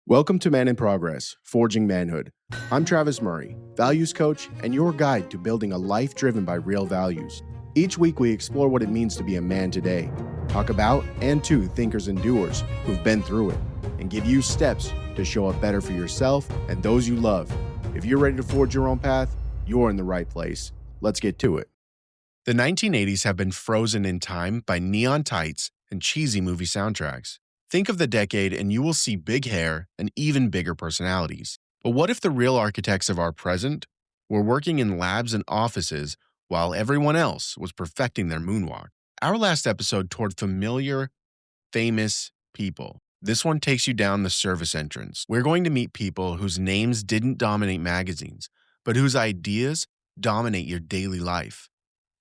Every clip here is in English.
Welcome to Man in Progress, Forging Manhood. I'm Travis Murray, values coach and your guide to building a life driven by real values. Each week we explore what it means to be a man today, talk about and to thinkers and doers who've been through it, and give you steps to show up better for yourself and those you love. If you're ready to forge your own path, you're in the right place. Let's get to it. The 1980s have been frozen in time by neon tights and cheesy movie soundtracks. Think of the decade and you will see big hair and even bigger personalities. But what if the real architects of our present were working in labs and offices while everyone else was perfecting their moonwalk? Our last episode toured familiar, famous people. This one takes you down the service entrance. We're going to meet people whose names didn't dominate magazines, but whose ideas dominate your daily life.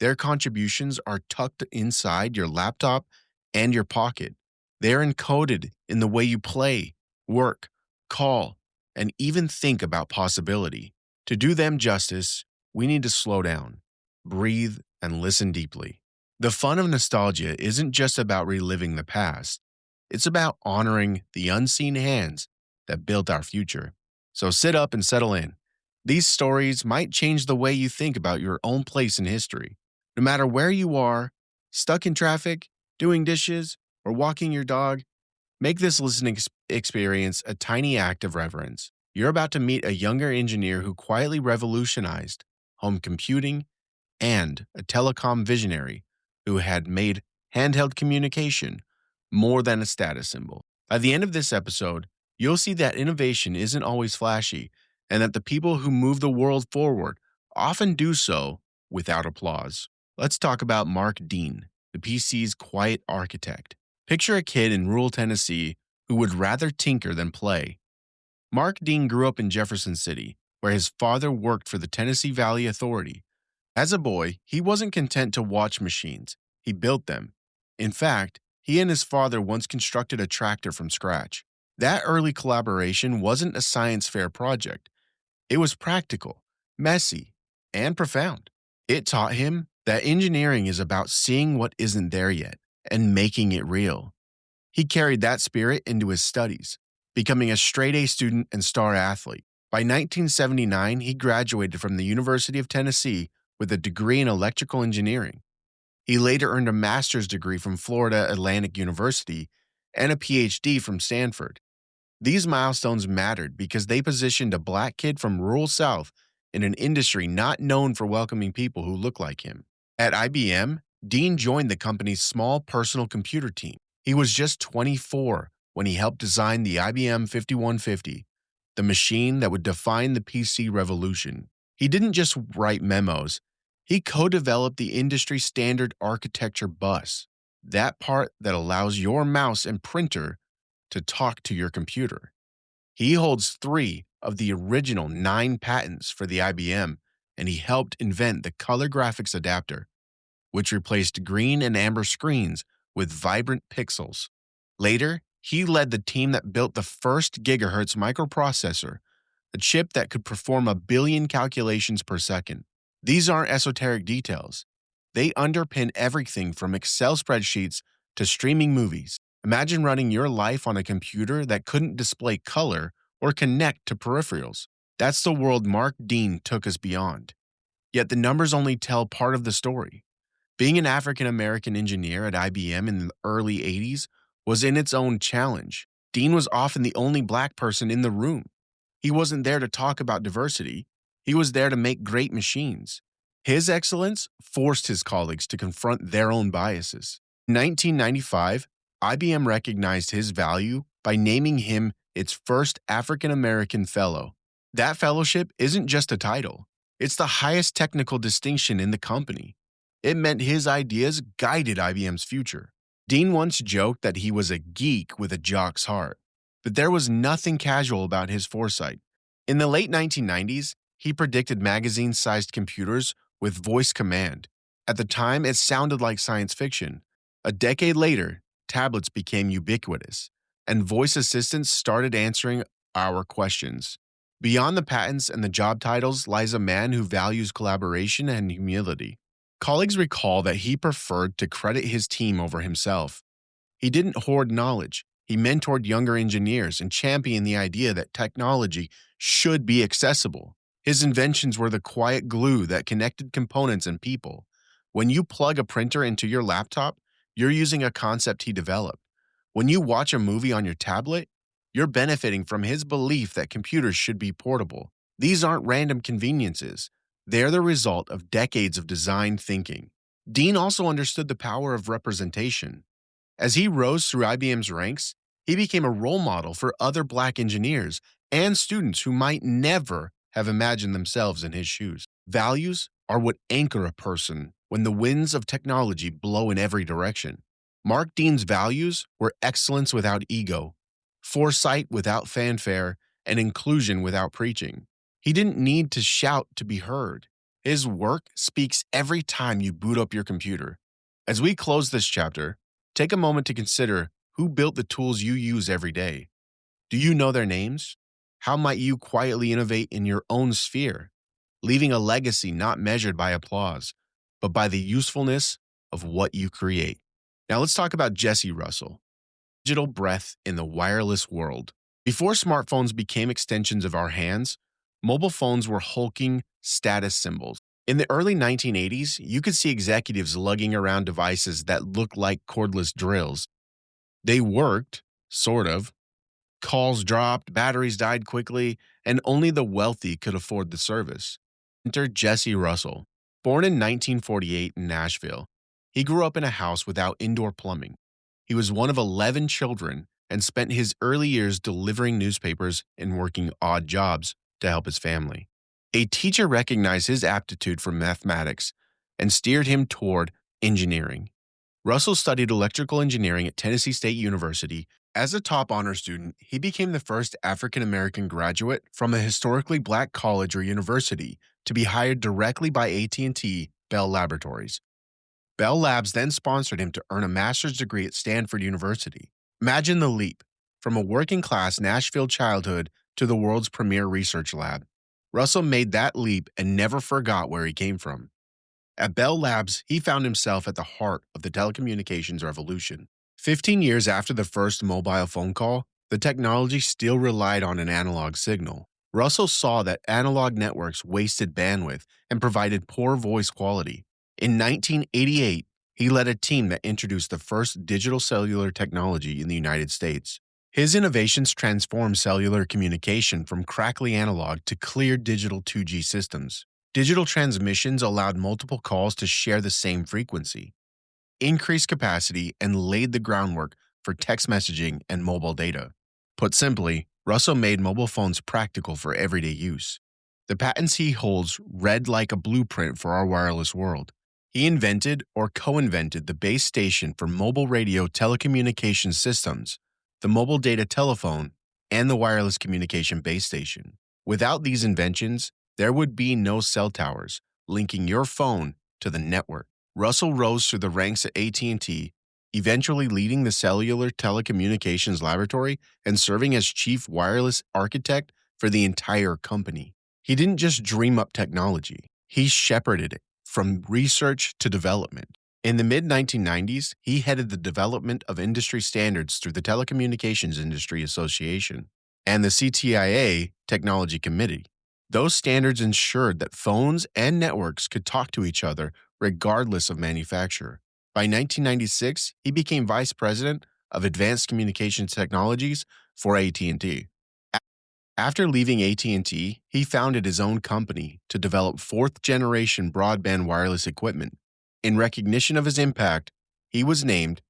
Their contributions are tucked inside your laptop and your pocket. They're encoded in the way you play, work, call, and even think about possibility. To do them justice, we need to slow down, breathe, and listen deeply. The fun of nostalgia isn't just about reliving the past. It's about honoring the unseen hands that built our future. So sit up and settle in. These stories might change the way you think about your own place in history. No matter where you are, stuck in traffic, doing dishes, or walking your dog, make this listening experience a tiny act of reverence. You're about to meet a younger engineer who quietly revolutionized home computing and a telecom visionary who had made handheld communication more than a status symbol. By the end of this episode, you'll see that innovation isn't always flashy and that the people who move the world forward often do so without applause. Let's talk about Mark Dean, the PC's quiet architect. Picture a kid in rural Tennessee who would rather tinker than play. Mark Dean grew up in Jefferson City, where his father worked for the Tennessee Valley Authority. As a boy, he wasn't content to watch machines. He built them. In fact, he and his father once constructed a tractor from scratch. That early collaboration wasn't a science fair project. It was practical, messy, and profound. It taught him that engineering is about seeing what isn't there yet and making it real. He carried that spirit into his studies, becoming a straight-A student and star athlete. By 1979, he graduated from the University of Tennessee with a degree in electrical engineering. He later earned a master's degree from Florida Atlantic University and a PhD from Stanford. These milestones mattered because they positioned a black kid from rural South in an industry not known for welcoming people who look like him. At IBM, Dean joined the company's small personal computer team. He was just 24 when he helped design the IBM 5150, the machine that would define the PC revolution. He didn't just write memos. He co-developed the industry standard architecture bus, that part that allows your mouse and printer to talk to your computer. He holds 3 of the original 9 patents for the IBM, and he helped invent the color graphics adapter, which replaced green and amber screens with vibrant pixels. Later, he led the team that built the first gigahertz microprocessor, a chip that could perform 1 billion calculations per second. These aren't esoteric details. They underpin everything from Excel spreadsheets to streaming movies. Imagine running your life on a computer that couldn't display color or connect to peripherals. That's the world Mark Dean took us beyond. Yet the numbers only tell part of the story. Being an African-American engineer at IBM in the early 80s was in its own challenge. Dean was often the only black person in the room. He wasn't there to talk about diversity. He was there to make great machines. His excellence forced his colleagues to confront their own biases. In 1995, IBM recognized his value by naming him its first African-American fellow. That fellowship isn't just a title. It's the highest technical distinction in the company. It meant his ideas guided IBM's future. Dean once joked that he was a geek with a jock's heart, but there was nothing casual about his foresight. In the late 1990s, he predicted magazine-sized computers with voice command. At the time, it sounded like science fiction. A decade later, tablets became ubiquitous, and voice assistants started answering our questions. Beyond the patents and the job titles lies a man who values collaboration and humility. Colleagues recall that he preferred to credit his team over himself. He didn't hoard knowledge. He mentored younger engineers and championed the idea that technology should be accessible. His inventions were the quiet glue that connected components and people. When you plug a printer into your laptop, you're using a concept he developed. When you watch a movie on your tablet, you're benefiting from his belief that computers should be portable. These aren't random conveniences. They're the result of decades of design thinking. Dean also understood the power of representation. As he rose through IBM's ranks, he became a role model for other Black engineers and students who might never have imagined themselves in his shoes. Values are what anchor a person when the winds of technology blow in every direction. Mark Dean's values were excellence without ego, foresight without fanfare, and inclusion without preaching. He didn't need to shout to be heard. His work speaks every time you boot up your computer. As we close this chapter, take a moment to consider who built the tools you use every day. Do you know their names? How might you quietly innovate in your own sphere, leaving a legacy not measured by applause, but by the usefulness of what you create? Now let's talk about Jesse Russell, digital breath in the wireless world. Before smartphones became extensions of our hands, mobile phones were hulking status symbols. In the early 1980s, you could see executives lugging around devices that looked like cordless drills. They worked, sort of. Calls dropped, batteries died quickly, and only the wealthy could afford the service. Enter Jesse Russell. Born in 1948 in Nashville, he grew up in a house without indoor plumbing. He was one of 11 children and spent his early years delivering newspapers and working odd jobs to help his family. A teacher recognized his aptitude for mathematics and steered him toward engineering. Russell studied electrical engineering at Tennessee State University. As a top honor student, he became the first African American graduate from a historically Black college or university to be hired directly by AT&T Bell Laboratories. Bell Labs then sponsored him to earn a master's degree at Stanford University. Imagine the leap from a working-class Nashville childhood to the world's premier research lab. Russell made that leap and never forgot where he came from. At Bell Labs, he found himself at the heart of the telecommunications revolution. 15 years after the first mobile phone call, the technology still relied on an analog signal. Russell saw that analog networks wasted bandwidth and provided poor voice quality. In 1988, he led a team that introduced the first digital cellular technology in the United States. His innovations transformed cellular communication from crackly analog to clear digital 2G systems. Digital transmissions allowed multiple calls to share the same frequency, increased capacity, and laid the groundwork for text messaging and mobile data. Put simply, Russell made mobile phones practical for everyday use. The patents he holds read like a blueprint for our wireless world. He invented or co-invented the base station for mobile radio telecommunications systems, the mobile data telephone, and the wireless communication base station. Without these inventions, there would be no cell towers linking your phone to the network. Russell rose through the ranks at AT&T, eventually leading the cellular telecommunications laboratory and serving as chief wireless architect for the entire company. He didn't just dream up technology, he shepherded it from research to development. In the mid-1990s, he headed the development of industry standards through the Telecommunications Industry Association and the CTIA Technology Committee. Those standards ensured that phones and networks could talk to each other regardless of manufacturer. By 1996, he became vice president of advanced communications technologies for AT&T. After leaving AT&T, he founded his own company to develop fourth-generation broadband wireless equipment. In recognition of his impact, he was named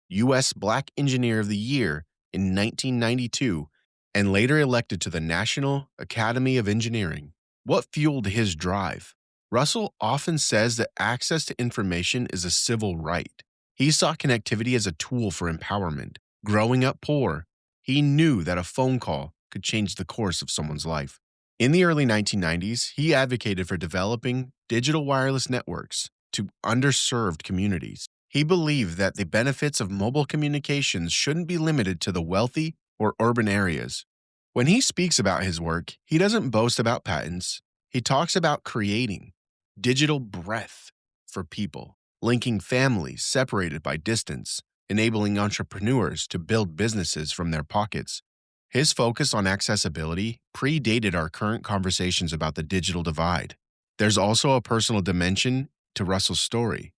U.S. Black Engineer of the Year in 1992 and later elected to the National Academy of Engineering. What fueled his drive? Russell often says that access to information is a civil right. He saw connectivity as a tool for empowerment. Growing up poor, he knew that a phone call could change the course of someone's life. In the early 1990s, he advocated for developing digital wireless networks to underserved communities. He believed that the benefits of mobile communications shouldn't be limited to the wealthy or urban areas. When he speaks about his work, he doesn't boast about patents. He talks about creating digital breath for people, linking families separated by distance, enabling entrepreneurs to build businesses from their pockets. His focus on accessibility predated our current conversations about the digital divide. There's also a personal dimension to Russell's story.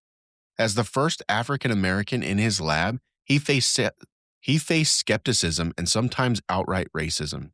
As the first African American in his lab, he faced skepticism and sometimes outright racism.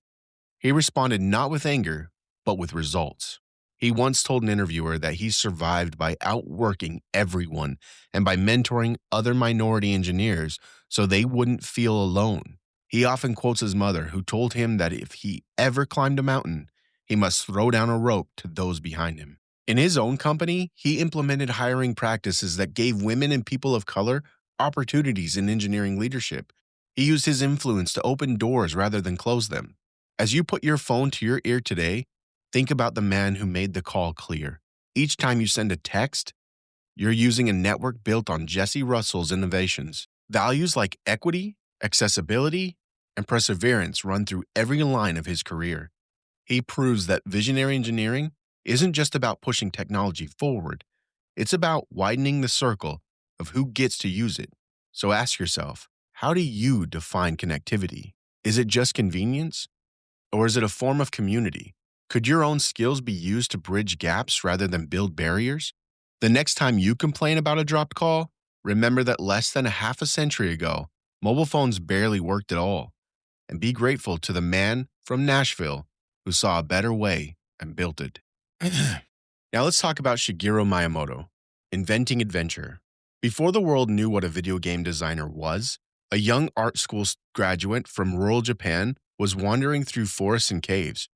He responded not with anger, but with results. He once told an interviewer that he survived by outworking everyone and by mentoring other minority engineers so they wouldn't feel alone. He often quotes his mother, who told him that if he ever climbed a mountain, he must throw down a rope to those behind him. In his own company, he implemented hiring practices that gave women and people of color opportunities in engineering leadership. He used his influence to open doors rather than close them. As you put your phone to your ear today, think about the man who made the call clear. Each time you send a text, you're using a network built on Jesse Russell's innovations. Values like equity, accessibility, and perseverance run through every line of his career. He proves that visionary engineering isn't just about pushing technology forward, it's about widening the circle of who gets to use it. So ask yourself, how do you define connectivity? Is it just convenience? Or is it a form of community? Could your own skills be used to bridge gaps rather than build barriers? The next time you complain about a dropped call, remember that less than a half a century ago, mobile phones barely worked at all. And be grateful to the man from Nashville who saw a better way and built it. Now let's talk about Shigeru Miyamoto, inventing adventure. Before the world knew what a video game designer was, a young art school graduate from rural Japan was wandering through forests and caves.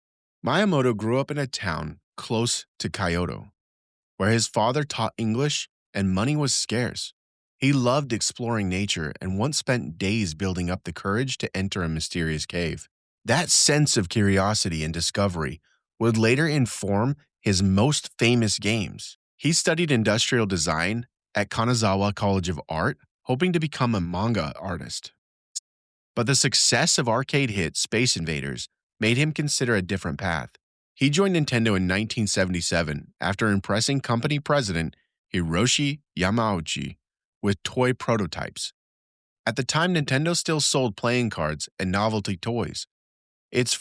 Miyamoto grew up in a town close to Kyoto, where his father taught English and money was scarce. He loved exploring nature and once spent days building up the courage to enter a mysterious cave. That sense of curiosity and discovery would later inform his most famous games. He studied industrial design at Kanazawa College of Art, hoping to become a manga artist. But the success of arcade hit Space Invaders made him consider a different path. He joined Nintendo in 1977 after impressing company president Hiroshi Yamauchi with toy prototypes. At the time, Nintendo still sold playing cards and novelty toys. Its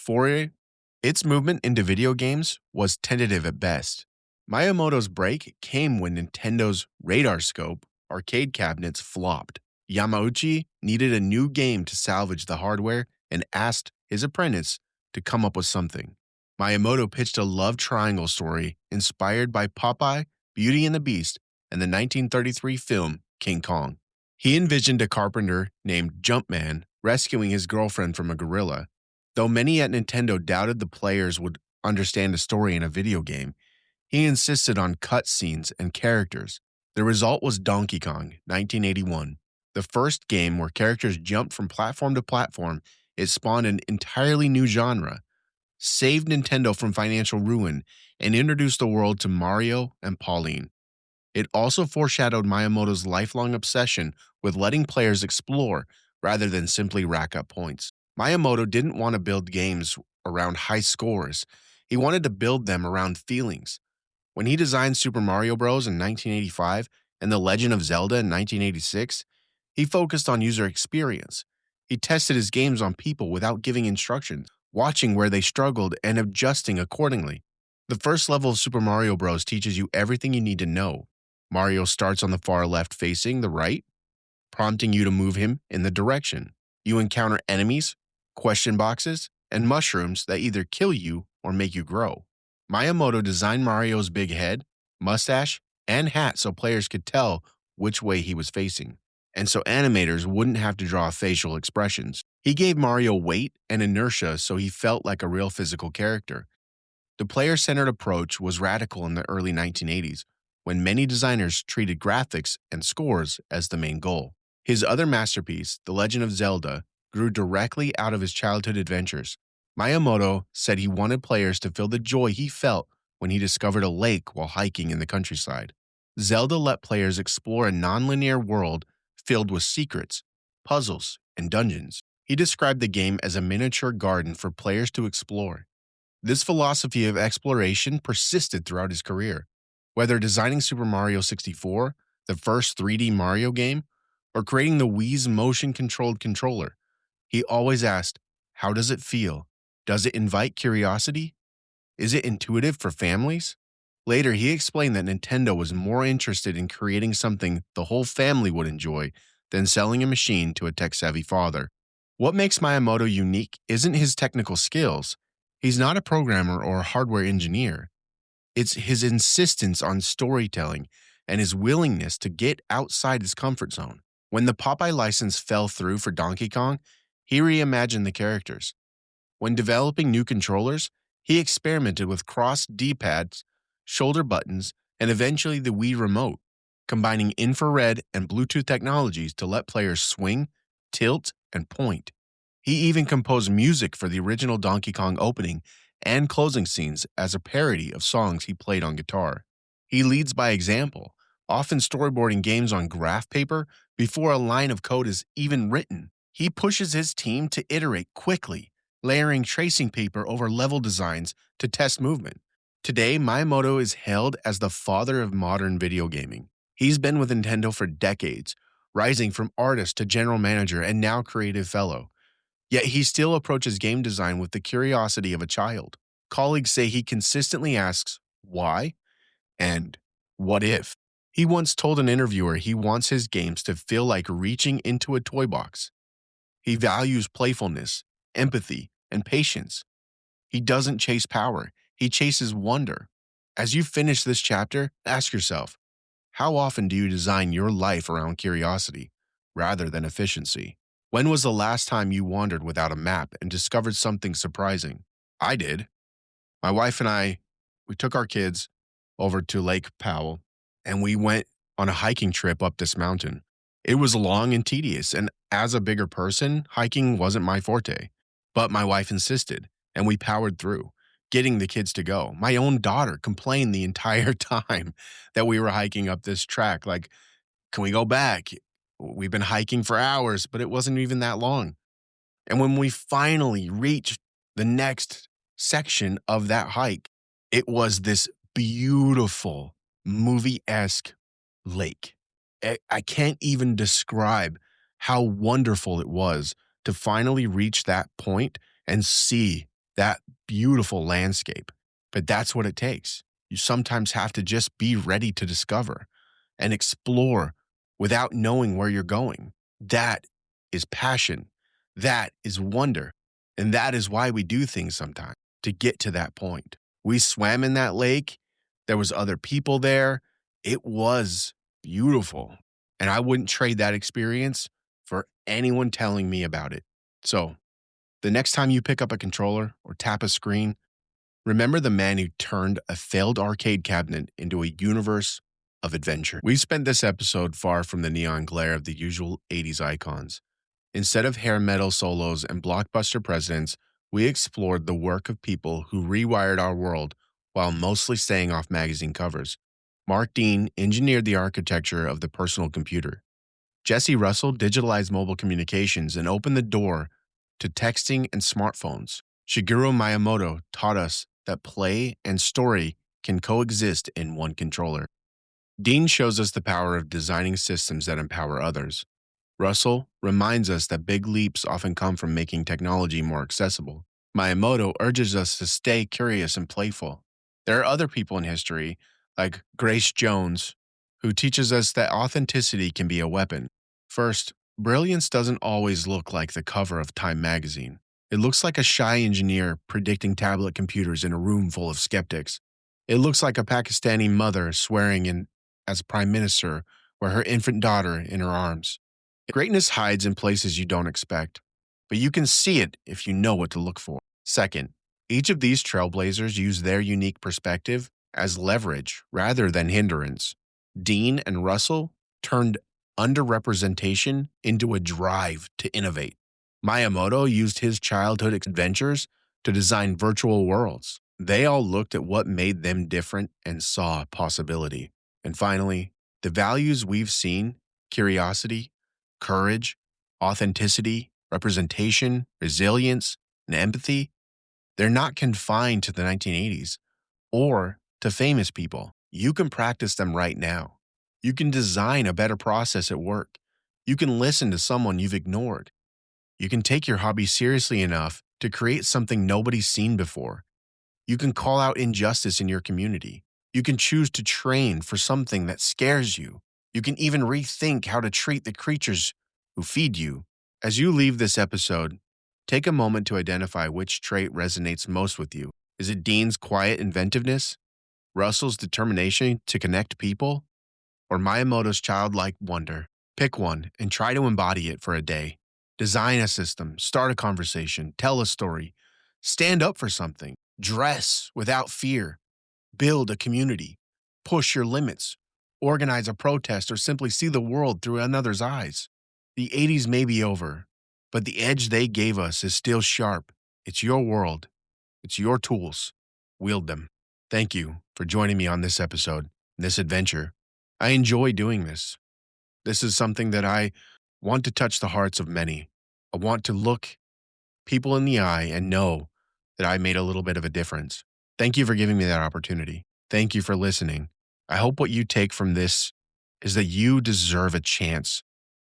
movement into video games was tentative at best. Miyamoto's break came when Nintendo's Radar Scope arcade cabinets flopped. Yamauchi needed a new game to salvage the hardware and asked his apprentice to come up with something. Miyamoto pitched a love triangle story inspired by Popeye, Beauty and the Beast, and the 1933 film King Kong. He envisioned a carpenter named Jumpman rescuing his girlfriend from a gorilla. Though many at Nintendo doubted the players would understand a story in a video game, he insisted on cutscenes and characters. The result was Donkey Kong, 1981. The first game where characters jumped from platform to platform. It spawned an entirely new genre, saved Nintendo from financial ruin, and introduced the world to Mario and Pauline. It also foreshadowed Miyamoto's lifelong obsession with letting players explore rather than simply rack up points. Miyamoto didn't want to build games around high scores. He wanted to build them around feelings. When he designed Super Mario Bros. In 1985 and The Legend of Zelda in 1986, he focused on user experience. He tested his games on people without giving instructions, watching where they struggled and adjusting accordingly. The first level of Super Mario Bros. Teaches you everything you need to know. Mario starts on the far left facing the right, prompting you to move him in the direction. You encounter enemies, question boxes, and mushrooms that either kill you or make you grow. Miyamoto designed Mario's big head, mustache, and hat so players could tell which way he was facing, and so animators wouldn't have to draw facial expressions. He gave Mario weight and inertia so he felt like a real physical character. The player-centered approach was radical in the early 1980s, when many designers treated graphics and scores as the main goal. His other masterpiece, The Legend of Zelda, grew directly out of his childhood adventures. Miyamoto said he wanted players to feel the joy he felt when he discovered a lake while hiking in the countryside. Zelda let players explore a nonlinear world filled with secrets, puzzles, and dungeons. He described the game as a miniature garden for players to explore. This philosophy of exploration persisted throughout his career. Whether designing Super Mario 64, the first 3D Mario game, or creating the Wii's motion-controlled controller. He always asked, how does it feel? Does it invite curiosity? Is it intuitive for families? Later, he explained that Nintendo was more interested in creating something the whole family would enjoy than selling a machine to a tech-savvy father. What makes Miyamoto unique isn't his technical skills. He's not a programmer or a hardware engineer. It's his insistence on storytelling and his willingness to get outside his comfort zone. When the Popeye license fell through for Donkey Kong, he reimagined the characters. When developing new controllers, he experimented with crossed D-pads, shoulder buttons, and eventually the Wii Remote, combining infrared and Bluetooth technologies to let players swing, tilt, and point. He even composed music for the original Donkey Kong opening and closing scenes as a parody of songs he played on guitar. He leads by example, often storyboarding games on graph paper before a line of code is even written. He pushes his team to iterate quickly, layering tracing paper over level designs to test movement. Today, Miyamoto is hailed as the father of modern video gaming. He's been with Nintendo for decades, rising from artist to general manager and now creative fellow. Yet he still approaches game design with the curiosity of a child. Colleagues say he consistently asks, why? And what if? He once told an interviewer he wants his games to feel like reaching into a toy box. He values playfulness, empathy, and patience. He doesn't chase power, he chases wonder. As you finish this chapter, ask yourself, how often do you design your life around curiosity rather than efficiency? When was the last time you wandered without a map and discovered something surprising? I did. My wife and we took our kids over to Lake Powell and we went on a hiking trip up this mountain. It was long and tedious, and as a bigger person, hiking wasn't my forte. But my wife insisted, and we powered through, getting the kids to go. My own daughter complained the entire time that we were hiking up this track, like, can we go back? We've been hiking for hours, but it wasn't even that long. And when we finally reached the next section of that hike, it was this beautiful movie-esque lake. I can't even describe how wonderful it was to finally reach that point and see that beautiful landscape. But that's what it takes. You sometimes have to just be ready to discover and explore without knowing where you're going. That is passion. That is wonder. And that is why we do things sometimes, to get to that point. We swam in that lake. There was other people there. It was beautiful. And I wouldn't trade that experience for anyone telling me about it. So, the next time you pick up a controller or tap a screen, remember the man who turned a failed arcade cabinet into a universe of adventure. We spent this episode far from the neon glare of the usual 80s icons. Instead of hair metal solos and blockbuster presidents, we explored the work of people who rewired our world while mostly staying off magazine covers. Mark Dean engineered the architecture of the personal computer. Jesse Russell digitalized mobile communications and opened the door to texting and smartphones. Shigeru Miyamoto taught us that play and story can coexist in one controller. Dean shows us the power of designing systems that empower others. Russell reminds us that big leaps often come from making technology more accessible. Miyamoto urges us to stay curious and playful. There are other people in history, like Grace Jones, who teaches us that authenticity can be a weapon. First, brilliance doesn't always look like the cover of Time magazine. It looks like a shy engineer predicting tablet computers in a room full of skeptics. It looks like a Pakistani mother swearing in as prime minister with her infant daughter in her arms. Greatness hides in places you don't expect, but you can see it if you know what to look for. Second, each of these trailblazers use their unique perspective as leverage rather than hindrance. Dean and Russell turned underrepresentation into a drive to innovate. Miyamoto used his childhood adventures to design virtual worlds. They all looked at what made them different and saw possibility. And finally, the values we've seen, curiosity, courage, authenticity, representation, resilience, and empathy, they're not confined to the 1980s or to famous people. You can practice them right now. You can design a better process at work. You can listen to someone you've ignored. You can take your hobby seriously enough to create something nobody's seen before. You can call out injustice in your community. You can choose to train for something that scares you. You can even rethink how to treat the creatures who feed you. As you leave this episode, take a moment to identify which trait resonates most with you. Is it Dean's quiet inventiveness, Russell's determination to connect people, or Miyamoto's childlike wonder? Pick one and try to embody it for a day. Design a system, start a conversation, tell a story, stand up for something, dress without fear, build a community, push your limits, organize a protest, or simply see the world through another's eyes. The 80s may be over, but the edge they gave us is still sharp. It's your world. It's your tools. Wield them. Thank you for joining me on this episode, this adventure. I enjoy doing this. This is something that I want to touch the hearts of many. I want to look people in the eye and know that I made a little bit of a difference. Thank you for giving me that opportunity. Thank you for listening. I hope what you take from this is that you deserve a chance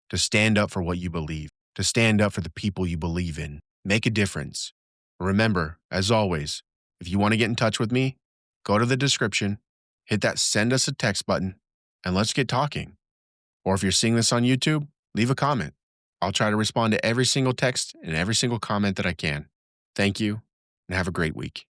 to stand up for what you believe, to stand up for the people you believe in. Make a difference. Remember, as always, if you want to get in touch with me, go to the description, hit that send us a text button, and let's get talking. Or if you're seeing this on YouTube, leave a comment. I'll try to respond to every single text and every single comment that I can. Thank you, and have a great week.